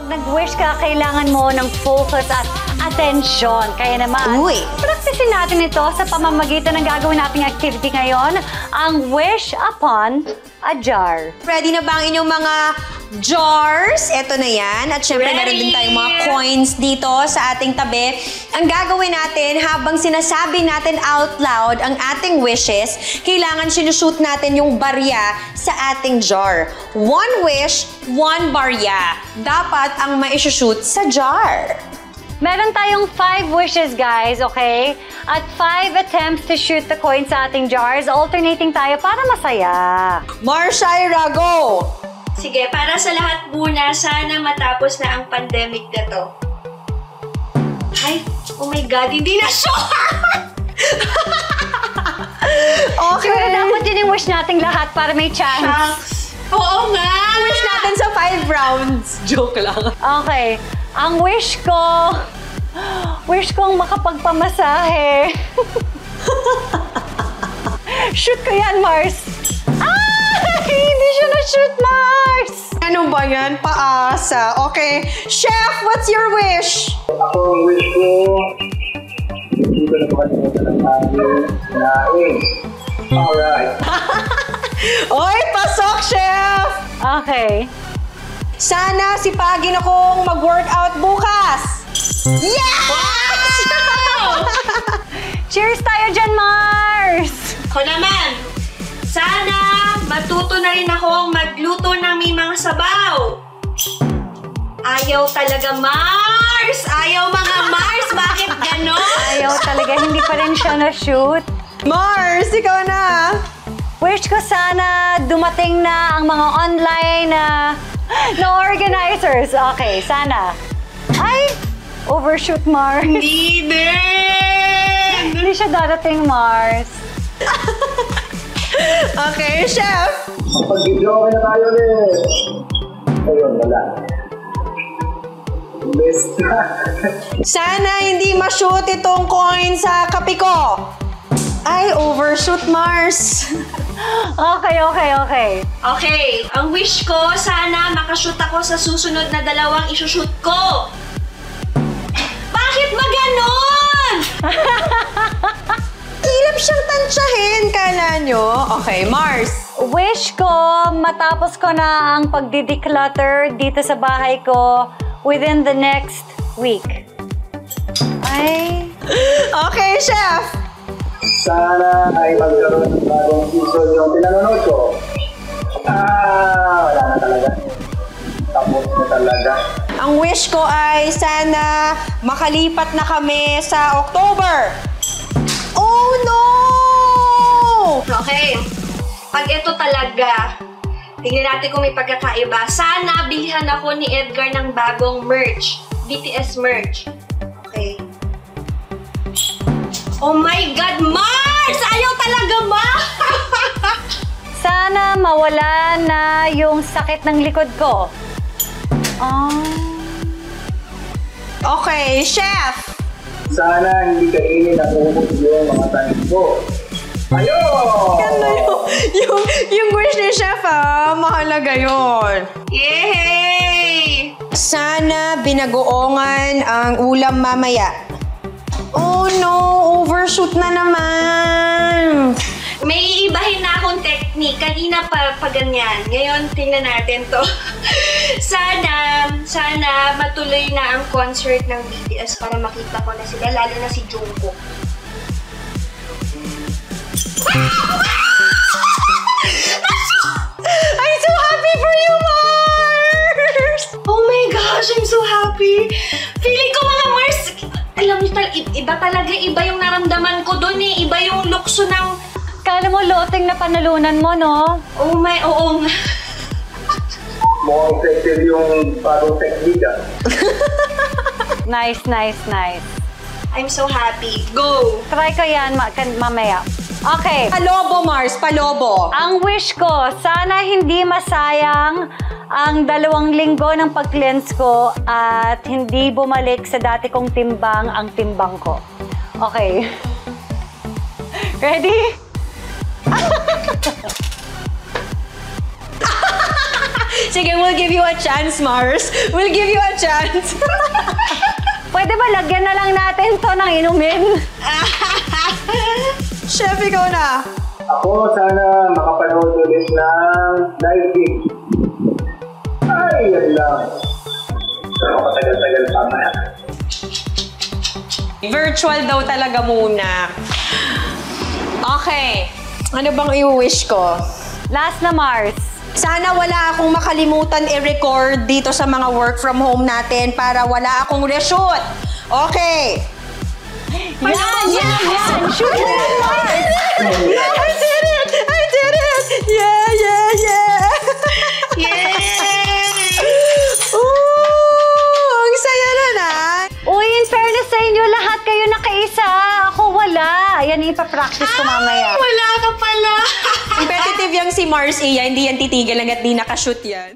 Pag nag-wish ka, kailangan mo ng focus at attention. Kaya naman, practicein natin ito sa pamamagitan ng gagawin nating activity ngayon, ang wish upon a jar. Ready na ba ang inyong mga jars? Ito na yan. At syempre, meron din tayong mga coins dito sa ating tabi. Ang gagawin natin, habang sinasabi natin out loud ang ating wishes, kailangan sinushoot natin yung barya sa ating jar. One wish, one barya. Dapat ang maisushoot sa jar. Meron tayong 5 wishes, guys, okay? At 5 attempts to shoot the coin sa ating jars. Alternating tayo para masaya. Marshaira, go! Sige, para sa lahat muna, sana matapos na ang pandemic na to. Ay, oh my God, hindi na sure! Okay. Siguro dapat yun yung wish nating lahat para may chance. Shucks. Oo nga! Wish natin sa 5 rounds. Joke lang. Okay. Ang wish kong makapagpamasahe. Shoot ko yan, Mars. Hindi siya na-shoot, Mars! Ano ba yan? Paasa. Okay. Chef, what's your wish? Ako ang wish ko, hindi ko na makalimutan ang aking kinain. Alright. Oy, pasok, Chef! Okay. Sana sipagin akong mag-workout bukas. Yes! Wow! Cheers tayo dyan, Mars! Ako naman, sana matuto na rin akong magluto ng may mga sabaw. Ayaw talaga, Mars! Ayaw mga Mars! Bakit ganon? Ayaw talaga, hindi pa rin siya na-shoot. Mars, ikaw na. Wish ko sana dumating na ang mga online na organizers. Okay, sana. Ay! Overshoot, Mars. Hindi din! Hindi siya darating, Mars. Okay, Chef. Pag-video na tayo ulit. Ayun, wala. Basta. Sana hindi ma-shoot itong coin sa kape ko. Ay, overshoot, Mars. Okay. Okay, ang wish ko, sana makashoot ako sa susunod na 2 isushoot ko. Bakit ba ganon? Hirap siyang tansyahin, kala nyo. Okay, Mars. Wish ko matapos ko na ang pagdi-declutter dito sa bahay ko within the next week. Ay. Okay, Chef. Sana ay magkaroon ng bagong season yung pinanonood ko. Wala na talaga. Tapos na talaga. Ang wish ko ay sana makalipat na kami sa October. Oh, no! Okay, pag ito talaga, tingnan natin kung may pagkakaiba. Sana bilhan ako ni Edgar ng bagong merch. BTS merch. Okay. Oh my God, Mars! Ayaw talaga, Mars! Sana mawala na yung sakit ng likod ko. Okay, Chef. Sana hindi kainin at umot yung mga tanim ko. Ayun! Ganda yung wish ni Chef, mahalaga yun. Yay! Sana binagoongan ang ulam mamaya. Oh no, overshoot na naman. May ibahin na akong technique. Kanina pa ganyan. Ngayon, tingnan natin to. Sana matuloy na ang concert ng BTS para makita ko na sila, lalo na si Jungkook. I'm so happy for you, Mars! Oh my gosh, I'm so happy! Feeling ko mga Mars, alam niyo iba yung naramdaman ko doon eh. Iba yung lukso ng... Kala mo loting na panalunan mo, no? Oo nga. Mukhang effective yung bagong technique. Nice. I'm so happy. Go! Try ko yan mamaya. Okay. Palobo, Mars, palobo. Ang wish ko, sana hindi masayang ang 2 linggo ng pag-cleanse ko at hindi bumalik sa dati kong timbang ang timbang ko. Okay. Ready? Sige, we'll give you a chance, Mars. We'll give you a chance. Pwede ba lagyan na lang natin to ng inumin? Chef, ikaw na. Ako sana makapanood ulit ng live feed. Ay, yan lang. Pero katagal-tagal pa na. Virtual daw talaga muna. Okay. Ano bang i-wish ko? Last na, Mars. Sana wala akong makalimutan i-record dito sa mga work from home natin para wala akong reshoot. Okay. Yan! Shoot mo yan, Mars! I did it! I did it! Yeah, yeah, yeah! Yay! Ooh! Ang saya na na! Uy, in fairness sa inyo, lahat kayo nakaisa. Ako wala. Yan, ipapractice ko mamaya. Wala ka pala. Competitive yung si Mars Iya, hindi yan titigil hanggat di nakashoot yan.